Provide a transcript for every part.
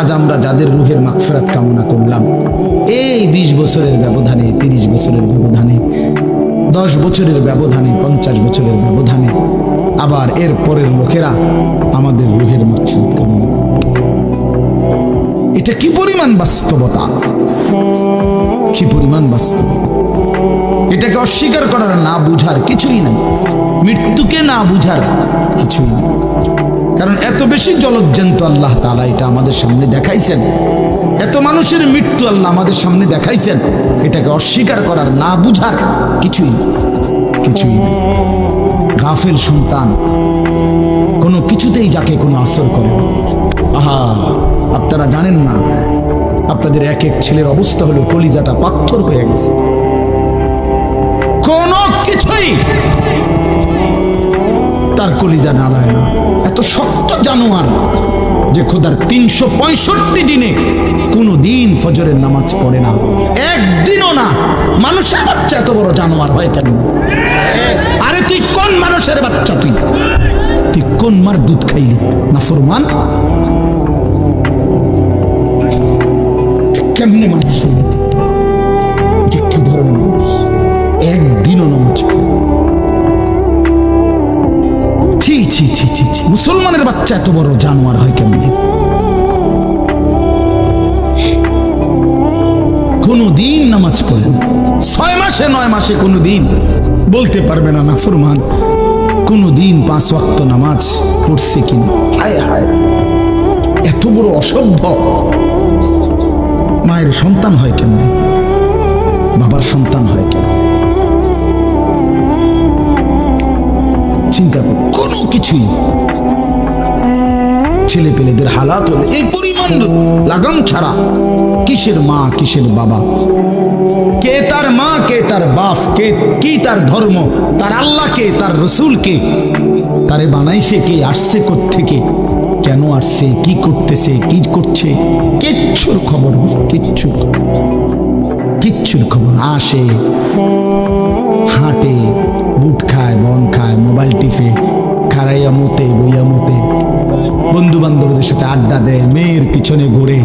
আজ আমরা যাদের রুহের মাগফিরাত কামনা করলাম, এই 20 বছরের ব্যবধানে, 30 বছরের ব্যবধানে, 10 বছরের ব্যবধানে, 50 বছরের ব্যবধানে আবার এর পরের লোকেরা আমাদের রুহের মাগফিরাত কামনা করে। এটা কি পরিমাণ বাস্তবতা, কি পরিমাণ বাস্তব! এটাকে অস্বীকার করার, না বুঝার কিছুই নাই, মৃত্যুকে না বুঝার কিছুই নেই। কারণ এত বেশি জলজ্জান্ত আল্লাহ তাআলা এটা আমাদের সামনে দেখাইছেন, এত মানুষের মৃত্যু আল্লাহ আমাদের সামনে দেখাইছেন, এটাকে অস্বীকার করার, না বুঝার কিছুই কিছুই নেই। গাফেল সন্তান কোনো কিছুতেই যাকে কোনো আসর করে না। আহা, আপনারা জানেন না, আপনাদের এক এক ছেলের অবস্থা হলো কলিজাটা পাথর হয়ে গেছে, কোনো কিছুই তার কলিজা নাড়ায় না। এত শক্ত জানোয়ার যে খোদার 365 দিনে কোনো দিন ফজরের নামাজ পড়ে না, একদিনও না। মানুষের বাচ্চা এত বড় জানোয়ার হয় কেন? আরে তুই কোন মানুষের বাচ্চা? তুই কোন মার দুধ খাইলি? নাফরমান! কেমনে মানুষ? কি ধরনের মানুষ? একদিনও নামাজ পড়ে? ছি ছি ছি ছি ছি! মুসলমানের বাচ্চা এত বড় জানোয়ার হয় কেমনে? কোনদিন নামাজ পড়ে না, 6 মাসে 9 মাসে কোনদিন বলতে পারবে না নাফরমান কোনদিন 5 ওয়াক্ত নামাজ পড়ছে কিনা। হায় হায়, এত বড় অসভ্য! মায়ের সন্তান হয় কেমনে? বাবার সন্তান হয় কেন? চিন্তা কর, কোনো কিছুই ছেলে পেলেদের হালাত হলে এই পরিমাণ লাগাম ছাড়া কিসের মা কিসের বাবা, কে তার মা কে তার বাপ, কে কি তার ধর্ম, তার আল্লাহ কে, তার রসুল কে, তারে বানাইছে কে, আসছে কোত্থেকে, কেন আসছে, কি করতেছে, কি করছে, কিচ্ছুর খবর, কিচ্ছুর খবর। আসে, হাঁটে, বুট খায়, বন খায়, মোবাইল টিপে, খাড়াইয়া মতে, বইয়া মতে, বন্ধু বান্ধবদের সাথে আড্ডা দেয়, মেয়ের পিছনে ঘুরে,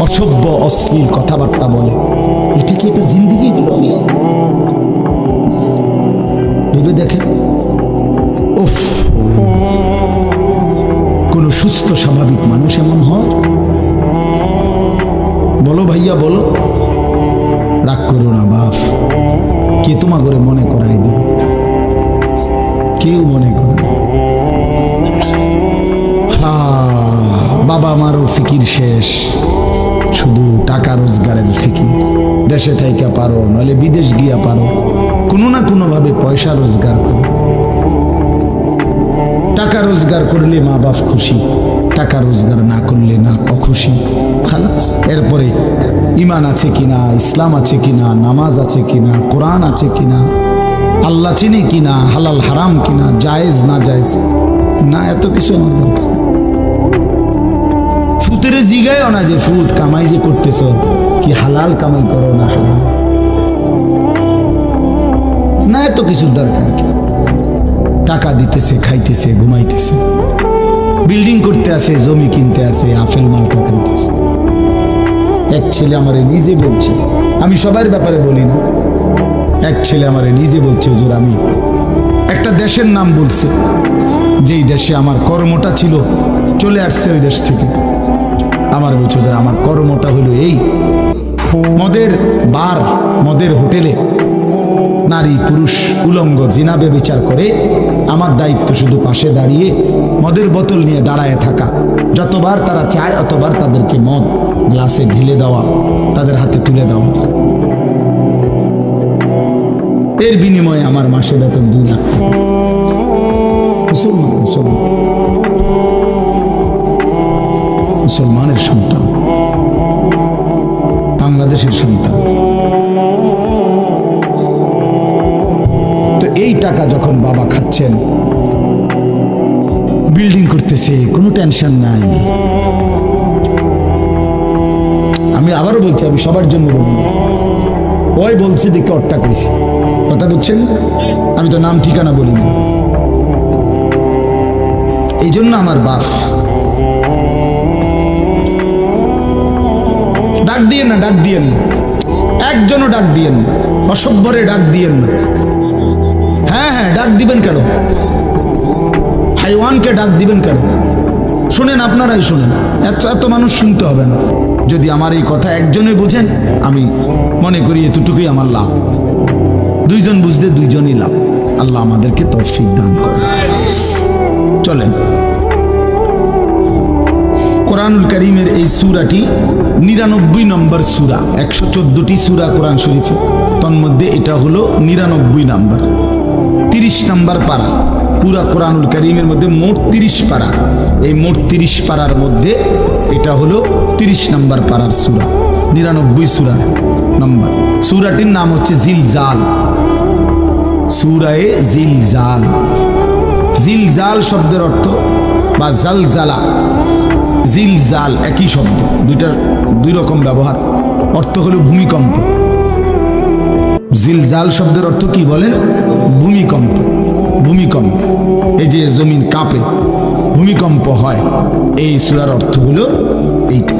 অসভ্য অশ্লীল কথাবার্তা বলে। এটা কি একটা জিন্দেগি হলো? ভেবে দেখেন, উফ! কোন সুস্থ স্বাভাবিক মানুষ এমন হয়? বলো ভাইয়া, বলো। রাগ করো না বাপ, কে তোমার করে মনে করাই দিবে? কেউ মনে করে। বাবা মারও ফিকির শেষ, শুধু টাকা রোজগারের ফিকির। দেশে থাইকা পারো, নইলে বিদেশ গিয়া পারো, কোনো না কোনো ভাবে পয়সা রোজগার করো। টাকা রোজগার করলে মা বাপ খুশি, টাকা রোজগার না করলে না অখুশি, খালাস। এরপরে ইমান আছে কিনা, ইসলাম আছে কিনা, নামাজ আছে কিনা, কোরআন আছে কিনা, আল্লাহ চিনি কিনা, হালাল হারাম কিনা, জায়েজ না জায়েজ না, এত কিছু আমার দরকার। ফুতের জিগায়ও না যে ফুত কামাই যে করতেছ, কি হালাল কামাই করো না হারাম না, এত কিছুর দরকার কি? টাকা দিতেছে, খাইতেছে, ঘুমাইতেছে, বিল্ডিং করতে আসে, জমি কিনতে আসে, আপেল মালটা খাইতেছে। এক ছেলে আমারে নিজে বলছে, আমি সবার ব্যাপারে বলি না, এক ছেলে আমারে নিজে বলছে, হুজুর আমি একটা দেশের নাম বলছে, যেই দেশে আমার কর্মটা ছিল, চলে আসছে ওই দেশ থেকে। আমার বলছে, হুজুর আমার কর্মটা হলো এই, মদের বার, মদের হোটেলে নারী পুরুষ উলঙ্গ জিনা ব্যভিচার করে, আমার দায়িত্ব শুধু পাশে দাঁড়িয়ে মদের বোতল নিয়ে দাঁড়ায় থাকা, যতবার তারা চায় অতবার তাদেরকে মদ গ্লাসে ঢেলে দেওয়া, তাদের হাতে তুলে দেওয়া। এর বিনিময়ে আমার মাসে বেতন 2 লাখ। মুসলমানের সন্তান, বাংলাদেশের সন্তান। তো এই টাকা যখন বাবা খাচ্ছেন, বিল্ডিং করতেছে, কোনো টেনশন নাই। আমি আবারও বলছি, আমি সবার জন্য বলি, ওই বলছি দিকে অট্টা করেছি, কথা বুঝছেন? আমি তো নাম ঠিকানা বলি না। এই জন্য আমার বাপ ডাক দিয়েন না, ডাক দিয়েন না, একজনও ডাক দিয়েন না, অসভ্যরে ডাক দিয়েন না। হ্যাঁ হ্যাঁ, ডাক দিবেন কেন? হাইওয়ানকে ডাক দিবেন কেন? শুনেন, আপনারাই শুনেন, এত এত মানুষ শুনতে হবে না। যদি আমার এই কথা একজনে বুঝেন, আমি মনে করি এতটুকুই আমার লাভ। দুইজন বুঝতে দুইজনই লাভ। আল্লাহ আমাদেরকে তৌফিক দান করে। চলেন, কোরআনুল কারীমের এই সূরাটি 99 নম্বর সূরা। 114টি সূরা কোরআন শরীফে, তন্মধ্যে এটা হলো 99 নম্বর, 30 নম্বর পারা। পুরা কোরআনুল কারীমের মধ্যে মোট 30 পারা। এই মোট 30 পারার মধ্যে এটা হলো 30 নম্বর পারার সূরা, 99 সূরার নম্বর। সূরাটির নাম হচ্ছে জিলজাল, সূরায়ে জিলজাল। জিলজাল শব্দের অর্থ বা জালজালা, জিলজাল একই শব্দ, দুইটার দুই রকম ব্যবহার। অর্থ হলো ভূমিকম্প। জিলজাল শব্দের অর্থ কি বলেন? ভূমিকম্প। ভূমিকম্প, এই যে জমিন কাঁপে, ভূমিকম্প হয়, এই সূরার অর্থ হলো এইটা।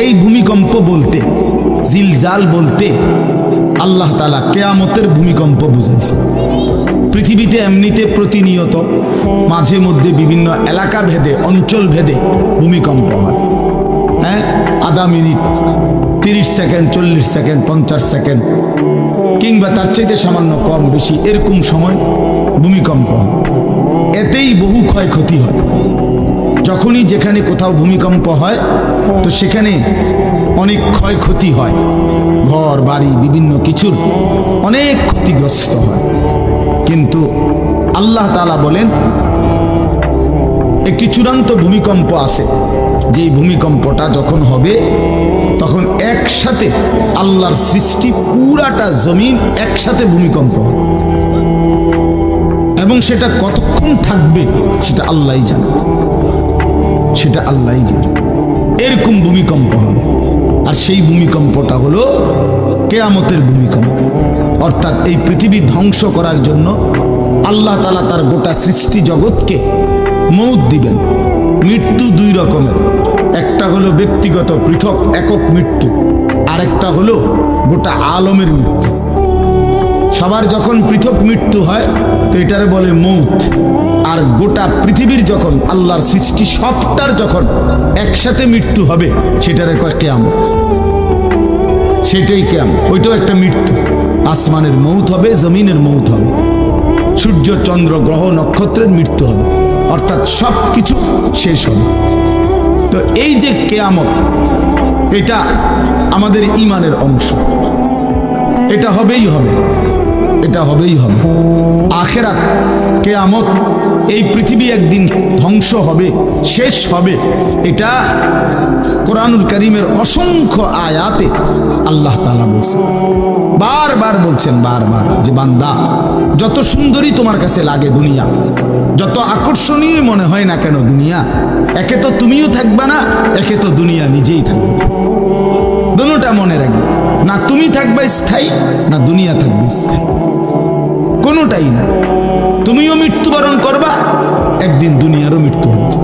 এই ভূমিকম্প বলতে, জিলজাল বলতে আল্লাহ তাআলা কিয়ামতের ভূমিকম্প বুঝাইছে। পৃথিবীতে এমনিতে প্রতিনিয়ত মাঝে মধ্যে বিভিন্ন এলাকা ভেদে, অঞ্চল ভেদে ভূমিকম্প হয়। হ্যাঁ, আধা মিনিট, 30 সেকেন্ড, 40 সেকেন্ড, 50 সেকেন্ড, কিংবা তার চাইতে সামান্য কম বেশি এরকম সময় ভূমিকম্প হয়। এতেই বহু ক্ষয়ক্ষতি হয়। যখনই যেখানে কোথাও ভূমিকম্প হয়, তো সেখানে অনেক ক্ষয়ক্ষতি হয়, ঘর বাড়ি বিভিন্ন কিছুর অনেক ক্ষতিগ্রস্ত হয়। কিন্তু আল্লাহ তাআলা বলেন একটি চূড়ান্ত ভূমিকম্প আছে, যেই ভূমিকম্পটা যখন হবে তখন একসাথে আল্লাহর সৃষ্টি পুরাটা জমিন একসাথে ভূমিকম্প হবে, এবং সেটা কতক্ষণ থাকবে সেটা আল্লাহই জানে, সেটা আল্লাহই জানে। এরকম ভূমিকম্প হবে, আর সেই ভূমিকম্পটা হলো কিয়ামতের ভূমিকম্প। অর্থাৎ এই পৃথিবী ধ্বংস করার জন্য আল্লাহ তাআলা তার গোটা সৃষ্টি জগৎকে মউত দিবেন। মৃত্যু দুই রকমের, একটা হলো ব্যক্তিগত পৃথক একক মৃত্যু, আর একটা হলো গোটা আলমের মৃত্যু। সবার যখন পৃথক মৃত্যু হয় তো এটারে বলে মউত, আর গোটা পৃথিবীর যখন আল্লাহর সৃষ্টি সবটার যখন একসাথে মৃত্যু হবে সেটারে কয় কিয়ামত। সেটাই কিয়ামত, ওইটাও একটা মৃত্যু। আসমানের মউত হবে, জমিনের মউত হবে, সূর্য চন্দ্র গ্রহ নক্ষত্রের মৃত্যু হবে, অর্থাৎ সব কিছু শেষ হবে। তো এই যে কিয়ামত, এটা আমাদের ঈমানের অংশ, এটা হবেই হবে, এটা হবেই হবে। আখিরাত, কিয়ামত, এই পৃথিবী একদিন ধ্বংস হবে, শেষ হবে, এটা কোরআনুল কারীমের অসংখ্য আয়াতে আল্লাহ তাআলা বলছেন, বারবার বলছেন, বারবার, যে বান্দা যত সুন্দরী তোমার কাছে লাগে দুনিয়া, যত আকর্ষণীয় মনে হয় না কেন দুনিয়া, একে তো তুমিও থাকবে না, একে তো দুনিয়া নিজেই থাকবে। দুটোটা মনে রাখবে, না তুমি থাকবে স্থায়ী, না দুনিয়া থাকবে স্থায়ী, কোনোটাই না। তুমিও মৃত্যুবরণ করবা, একদিন দুনিয়ারও মৃত্যু হয়েছে,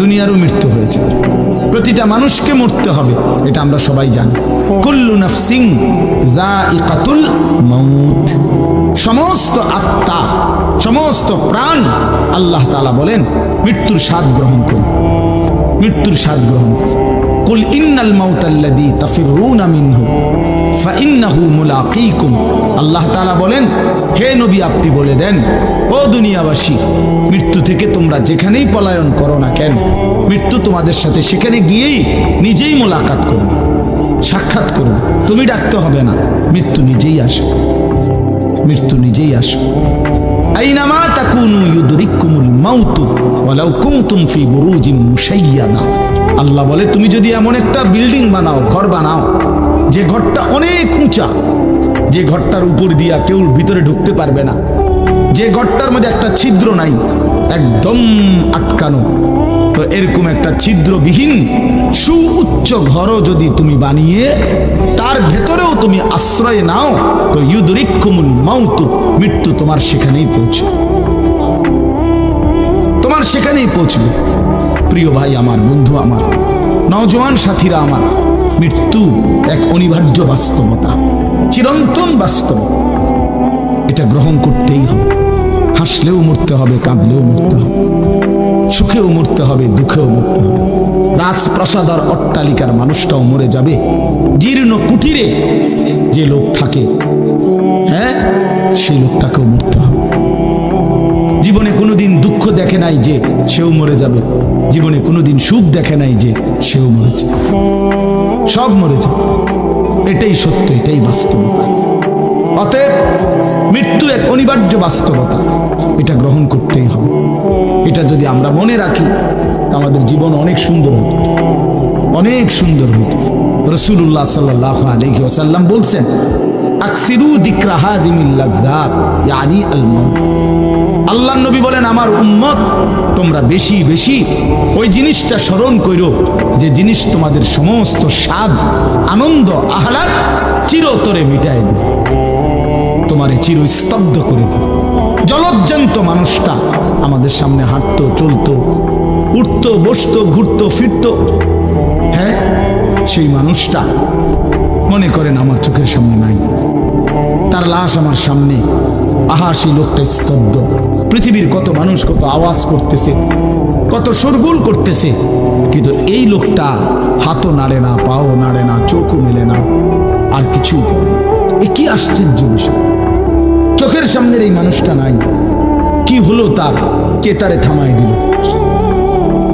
দুনিয়ারও মৃত্যু হয়েছে। প্রতিটা মানুষকে মরতে হবে, এটা আমরা সবাই জানি। কুল্লু নাফসিন যায়িকাতুল মাউত, সমস্ত আত্মা, সমস্ত প্রাণ, আল্লাহ তাআলা বলেন মৃত্যুর স্বাদ গ্রহণ করুন, মৃত্যুর স্বাদ গ্রহণ করুন। কুল ইন্নাল মাউতাল্লাযী তাফিরুনা মিনহু ফাইন্নাহু মুলাকীকুম। আল্লাহ তাআলা বলেন, হে নবী আপনি বলে দেন, ও দুনিয়াবাসী, মৃত্যু থেকে তোমরা যেখানেই পলায়ন করো না কেন, মৃত্যু তোমাদের সাথে সেখানে গিয়েই নিজেই মোলাকাত করো, সাক্ষাৎ করো। তুমি ডাকতে হবে না, মৃত্যু নিজেই আসে, মৃত্যু নিজেই আসে। আইনামা তাকুনু ইউদরিকুমুল মাউতু ওয়ালাউ কুনতুম ফি বুরুজিন মুশাইয়াদা। আল্লাহ বলে, তুমি যদি এমন একটা বিল্ডিং বানাও, ঘর বানাও, যে ঘরটা অনেক উঁচা, যে ঘরটার উপর দিয়া কেউ ভিতরে ঢুকতে পারবে না, যে ঘরটার মধ্যে একটা ছিদ্র নাই, একদম আটকানো, তো এরকম একটা ছিদ্রবিহীন সুউচ্চ ঘরও যদি তুমি বানিয়ে তার ভেতরেও তুমি আশ্রয় নাও, তো ইউদরিকুমুল মাউতু, মৃত্যু তোমার সেখানেই পৌঁছবে, তোমার সেখানেই পৌঁছবে। প্রিয় ভাই আমার, বন্ধু আমার, নওজোয়ান সাথীরা আমার, মৃত্যু এক অনিবার্য বাস্তবতা, চিরন্তন বাস্তবতা। এটা গ্রহণ করতেই হবে। হাসলেও মরতে হবে, কাঁদলেও মরতে হবে, সুখেও মরতে হবে, দুঃখেও মরতে হবে। রাজপ্রাসাদ আর অট্টালিকার মানুষটাও মরে যাবে। জীর্ণ কুটিরে যে লোক থাকে, হ্যাঁ, সেই লোকটাকেও মরতে হবে। জীবনে কোনোদিন দুঃখ দেখে নাই যে সেও মরে যাবে, জীবনে কোনোদিন সুখ দেখে নাই যে সেও মরে যাবে, সব মরে যাবে। এটাই সত্য, এটাই বাস্তবতা। অতএব মৃত্যু এক অনিবার্য বাস্তবতা, এটা গ্রহণ করতেই হবে। এটা যদি আমরা মনে রাখি, আমাদের জীবন অনেক সুন্দর হতো, অনেক সুন্দর হতো। রাসূলুল্লাহ সাল্লাল্লাহু আলাইহি ওয়াসাল্লাম বলছেন, আকসিরু যিকরা হাদিমিল লাযযাত ইয়ানি আল মাউত। আল্লাহর নবী বলেন, আমার উম্মত তোমরা বেশি বেশি ওই জিনিসটা স্মরণ করো যে জিনিস তোমাদের সমস্ত স্বাদ, আনন্দ, আহ্লাদ চিরতরে মিটায় দেবে, তোমারে চিরস্তব্ধ করে দেবে। জলজ্জান্ত মানুষটা আমাদের সামনে হাঁটতো, চলতো, উঠতো, বসতো, ঘুরতো, ফিরতো, হ্যাঁ, সেই মানুষটা মনে করেন আমার চোখের সামনে নাই, তার লাশ আমার সামনে। আহা, সেই লোকটা স্তব্ধ। পৃথিবীর কত মানুষ কত আওয়াজ করতেছে, কত শোরগোল করতেছে, কিন্তু এই লোকটা হাতও নাড়ে না, পাও নাড়ে না, চোখও মেলে না, আর কিছু। এ কি আশ্চর্য বিষয়! চোখের সামনের এই মানুষটা নাই, কি হলো তার? কে তারে থামায় দিল?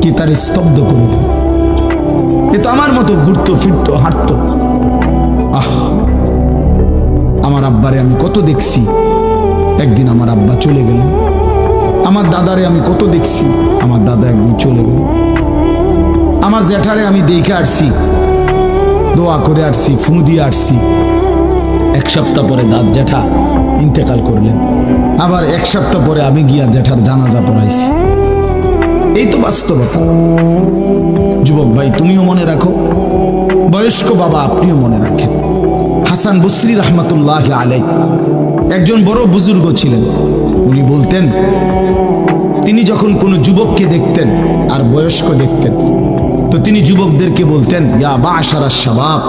কে তারে স্তব্ধ করে দিল? এ তো আমার মতো ঘুরতো, ফিরতো, হাঁটতো। আহ, আমার আব্বারে আমি কত দেখছি, একদিন আমার আব্বা চলে গেলেন। আমার দাদারে আমি কত দেখছি, আমার দাদা একদিন চলে গেল। আমার জ্যাঠারে আমি দেখে আসছি, দোয়া করে আসছি, ফু দিয়ে আসছি। এক সপ্তাহ পরে দাদ জ্যাঠা ইন্তেকাল করলেন। আবার এক সপ্তাহ পরে আমি গিয়া জ্যাঠার জানাজা পড়াইছি। এই তো বাস্তবতা। যুবক ভাই, তুমিও মনে রাখো, বয়স্ক বাবা আপনিও মনে রাখেন। হাসান বসরি রহমতুল্লাহ আলাইহি একজন বড় বুজুর্গ ছিলেন। উনি বলতেন, তিনি যখন কোনো যুবককে দেখতেন আর বয়স্ক দেখতেন, তো তিনি যুবকদেরকে বলতেন, ইয়া মা'শারাশ শাবাব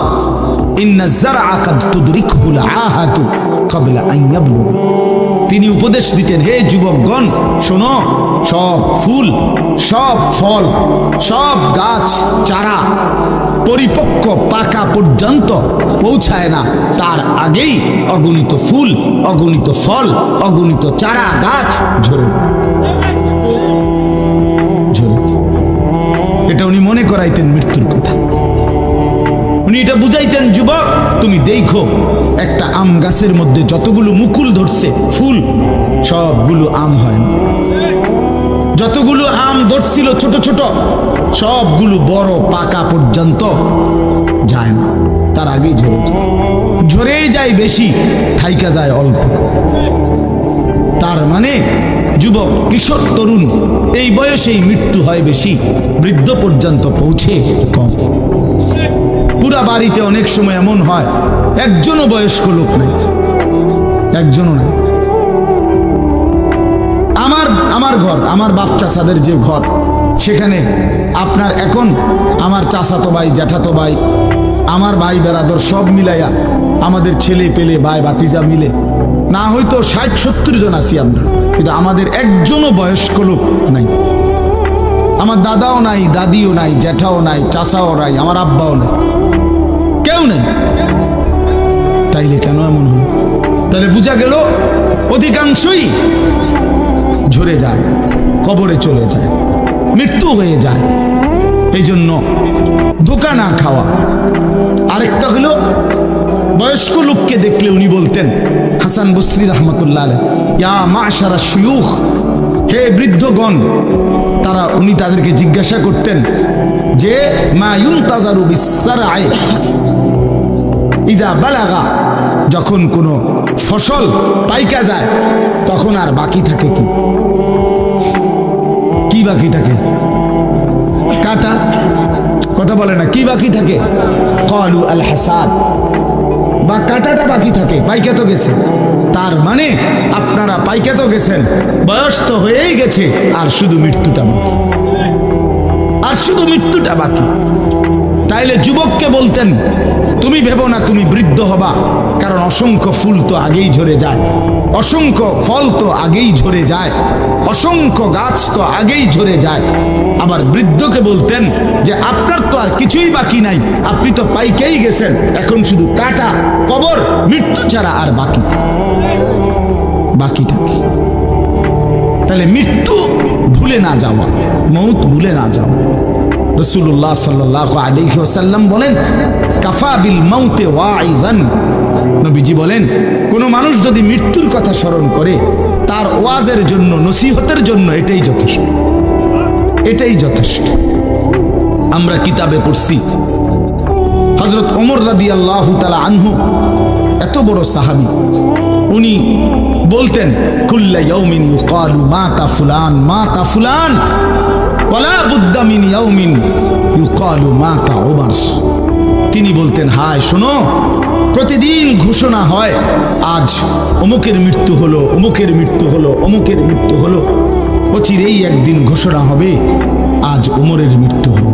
ইন্না যারআ কাদ তুদরিকুল আহাতু ক্বাবলা আন ইয়াবলুগ। তিনি উপদেশ দিতেন, হে যুবকগণ শোনো, সব ফুল, সব ফল, সব গাছ চারা পরিপক্ক পাকা পর্যন্ত পৌঁছায় না, তার আগেই অগণিত ফুল, অগণিত ফল, অগণিত চারা গাছ ঝরে ঝরে। এটা উনি মনে করাইতেন মৃত্যুর কথা। উনি এটা বুঝাইতেন, যুবক তুমি দেখো, একটা আম গাছের মধ্যে যতগুলো মুকুল ধরছে ফুল, সবগুলো আম হয় না। যতগুলো আম ধরছিল ছোট ছোট, সবগুলো বড় পাকা পর্যন্ত যায় না, তার আগেই ঝরে যায়। ঝরেই যায় বেশি, থাইকা যায় অল্প। তার মানে যুবক, কিশোর, তরুণ এই বয়সেই মৃত্যু হয় বেশি, বৃদ্ধ পর্যন্ত পৌঁছে কম। পুরা বাড়িতে অনেক সময় এমন হয় একজনও বয়স্ক লোক নাই, একজনও নাই। আমার ঘর, আমার বাপ চাচাদের যে ঘর, সেখানে আপনার এখন আমার চাচাতো ভাই, জ্যাঠাতো ভাই, আমার ভাই বেরাদর সব মিলাইয়া আমাদের ছেলে পেলে ভাই ভাতিজা মিলে না হয়তো 60-70 জন আছি আমরা, কিন্তু আমাদের একজনও বয়স্ক লোক নাই। আমার দাদাও নাই, দাদিও নাই, জ্যাঠাও নাই, চাচাও নাই, আমার আব্বাও নাই, কেউ নেই। তাইলে কেন এমন হলো? তাহলে বোঝা গেল অধিকাংশই ঝরে যায়, কবরে চলে যায়, মৃত্যু হয়ে যায়। এই জন্য ধোঁকা না খাওয়া। আরেকটা হলো, বয়স্ক লোককে দেখলে উনি বলতেন, হাসান বসরি রহমতুল্লাহ আলাইহি, ইয়া মা'শারা শুয়ুখ, হে বৃদ্ধগণ। উনি তাদেরকে জিজ্ঞাসা করতেন যে, মা ইউনতাজারু বিসসারআই ইযা বালাগা, যখন কোনো ফসল পাইকা যায় তখন আর বাকি থাকে কি? কি বাকি থাকে? কাটা। কথা বলে না, কি বাকি থাকে? ক্বালু আল হাসাদ, বা কাটাটা বাকি থাকে, পাইকা তো গেছে। তার মানে আপনারা পাইকা তো গেছেন, বয়স তো হয়েই গেছে, আর শুধু মৃত্যুটা বাকি, আর শুধু মৃত্যুটা বাকি। তাইলে যুবককে বলতেন, তুমি ভেবো না তুমি বৃদ্ধ হবা, কারণ অসংখ্য ফুল তো আগেই ঝরে যায়, অসংখ্য ফল তো আগেই ঝরে যায়, অসংখ্য গাছ তো আগেই ঝরে যায়। আবার বৃদ্ধকে বলতেন যে আপনার তো আর কিছুই বাকি নাই, আপনি তো পাইকেই গেছেন, এখন শুধু কাটা, কবর, মৃত্যু ছাড়া আর বাকিটা কি? তাহলে মৃত্যু ভুলে না যাওয়া, মউত ভুলে না যাওয়া। রাসূলুল্লাহ সাল্লাল্লাহু আলাইহি ওয়াসাল্লাম বলেন, কাফা বিল মাউতে ওয়াইজান। নবীজি বলেন, কোনো মানুষ যদি মৃত্যুর কথা স্মরণ করে, তার ওয়াজের জন্য, নসিহতের জন্য এটাই যথেষ্ট, এটাই যথেষ্ট। আমরা কিতাবে পড়ছি, হযরত ওমর রাদিয়াল্লাহু তাআলা আনহু, এত বড় সাহাবী, উনি বলতেন, কুল্লা ইয়াউমিন ইউকালু মাতা ফুলান মাতা ফুলান ওয়ালা বুদ্দা মিন ইয়াউমিন ইউকালু মাতা ওমর। তিনি বলতেন, হায় শোনো, প্রতিদিন ঘোষণা হয় আজ অমুকের মৃত্যু হলো, অমুকের মৃত্যু হলো, অমুকের মৃত্যু হলো। অচিরেই একদিন ঘোষণা হবে আজ ওমরের মৃত্যু হলো,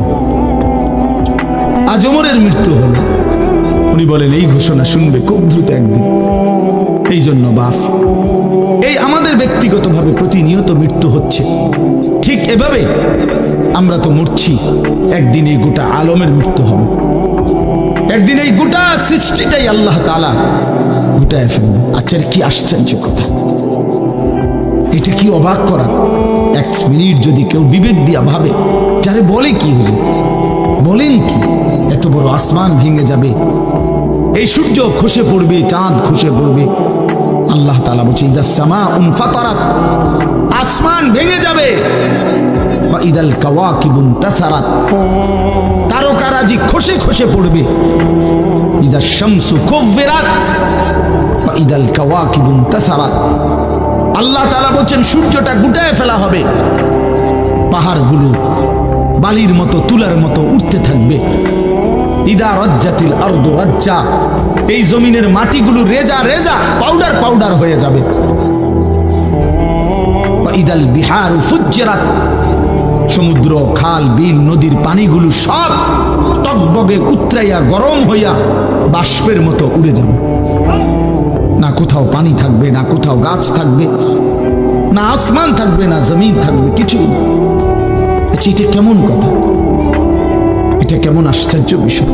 আজ ওমরের মৃত্যু হলো। উনি বলেন, এই ঘোষণা শুনবে খুব দ্রুত একদিন। এই জন্য বাপ, এই আমাদের ব্যক্তিগতভাবে প্রতিনিয়ত মৃত্যু হচ্ছে, ঠিক এভাবে আমরা তো মরছি, একদিন এই গোটা আলমের মৃত্যু হবে, একদিন এই গোটা সৃষ্টিটাই আল্লাহ তাআলা গুটায় ফেলবে। আচ্ছা, কি আশ্চর্য কথা, এটা কি অবাক করা। এক মিনিট যদি কেউ বিবেক দিয়া ভাবে, যারে বলে কি হলো, বলেন কি, এত বড় আসমান ভেঙে যাবে, এই সূর্য খসে পড়বে, চাঁদ খসে পড়বে। আল্লাহ তাআলা বলছে, ইযা সামাউন ফাতারাত, আসমান ভেঙে যাবে, ওয়া ইদাল কাওয়াকিবুন তাসারাত, তারকারাজি খসে খসে পড়বে, ইযা শামসু কুব্বিরাত ওয়া ইদাল কাওয়াকিবুন তাসারাত। আল্লাহ তাআলা বলছেন, সূর্যটা গুটায় ফেলা হবে, পাহাড়গুলো বালির মতো, তুলার মতো উঠতে থাকবে। ইদা রাজ্জাতিল আরদু রাজ্জা, এই জমিনের মাটিগুলো রেজা রেজা, পাউডার পাউডার হয়ে যাবে। ওয়া ইদাল বিহারু ফুজ্জিরাত, সমুদ্র, খাল, বিল, নদীর পানিগুলো সব টকবগে উতরাইয়া গরম হইয়া বাষ্পের মতো উড়ে যাবে। না কোথাও পানি থাকবে, না কোথাও গাছ থাকবে, না আসমান থাকবে, না জমিন থাকবে, কিছু। আচ্ছা, এটা কেমন কথা, এটা কেমন আশ্চর্য বিষয়।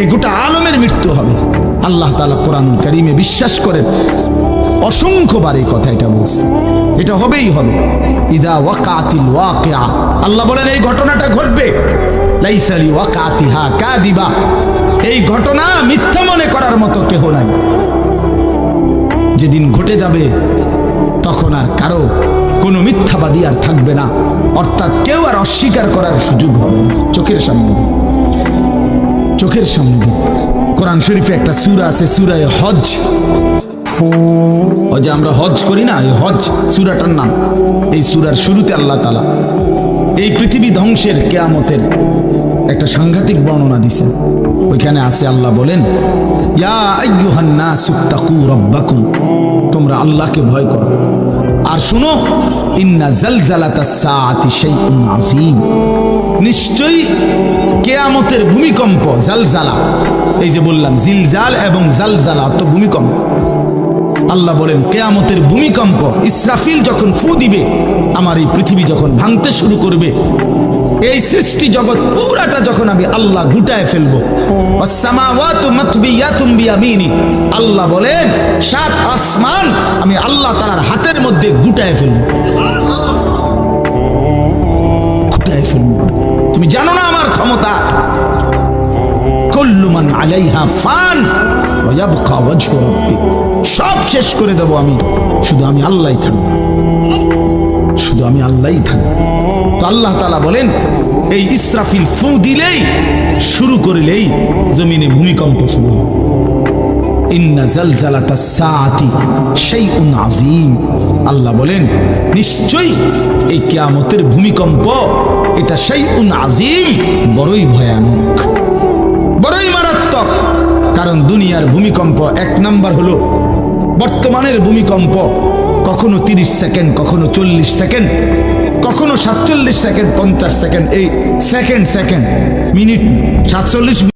এই গোটা আলমের মৃত্যু হবে। আল্লাহ তাআলা কোরআনুল কারীমে বিশ্বাস করেন, অসংখ্যবার এই কথা এটা বলছে, এটা হবেই হবে। ইদা ওয়াকাতিল ওয়াকিআ, আল্লাহ বলেন এই ঘটনাটা ঘটবে। লাইসা লিওয়াকাতিহা কাযিবা, এই ঘটনা মিথ্যা মনে করার মতো কেহ নাই। যেদিন ঘটে যাবে তখন আর কারো কোনো মিথ্যাবাদী আর থাকবে না, অর্থাৎ কেউ আর অস্বীকার করার সুযোগ হবে না। চোখের সামনে, চোখের সামনে কোরআন শরীফে একটা সূরা আছে, সূরা হজ। ওই যে আমরা হজ করি না, এই হজ সূরাটার নাম। এই সূরার শুরুতে আল্লাহ তাআলা এই পৃথিবী ধ্বংসের, কিয়ামতের একটা সাংঘাতিক বর্ণনা দিয়েছেন। ওইখানে আছে, আল্লাহ বলেন, ইয়া আইয়ুহান নাসু তাকু রাব্বাকুম, তোমরা আল্লাহকে ভয় করো। আর শুনো, ইন্না জালজালাতাস সাআতি শাইউন আযীম, নিশ্চয়ই কিয়ামতের ভূমিকম্প, জালজালা, এই যে বললাম জিলজাল এবং জালজালা অর্থ ভূমিকম্প। আল্লাহ বলেন, কিয়ামতের ভূমিকম্প, ইসরাফিল যখন ফু দিবে, আমার এই পৃথিবী যখন ভাঙতে শুরু করবে, এই সৃষ্টি জগৎ পুরাটা যখন আমি আল্লাহ গুটায় ফেলবো, ওয়াসসামাওয়াতু মাতবিয়াতুম বিয়ামিনি, আল্লাহ বলেন সাত আসমান আমি আল্লাহ তাআলার হাতের মধ্যে গুটায় ফেলবো, গুটায় ফেলবো। তুমি জানো না আমার ক্ষমতা। কুল্লু মান আলাইহা ফান ওয়া ইয়াবকা ওয়াজহু রাব্বিক, সব শেষ করে দেব আমি, শুধু আমি আল্লাহই থাকবো, শুধু আমি আল্লাহই থাকবো। তো আল্লাহ তাআলা বলেন, এই ইসরাফিল ফু দিলেই, শুরু করলেই জমিনে ভূমিকম্প শুরু হবে। ইন্না জালজালাতাস সাআতি শাইউন আযীম, আল্লাহ বলেন নিশ্চয়ই এই কিয়ামতের ভূমিকম্প, এটা শাইউন আযীম, বড়ই ভয়ানক, বড়ই মারাত্মক। কারণ দুনিয়ার ভূমিকম্প এক নাম্বার হলো, বর্তমানের ভূমিকম্প কখনো 30 সেকেন্ড, কখনো 40 সেকেন্ড, কখনো 47 সেকেন্ড 50 সেকেন্ড, এই সেকেন্ড মিনিট 47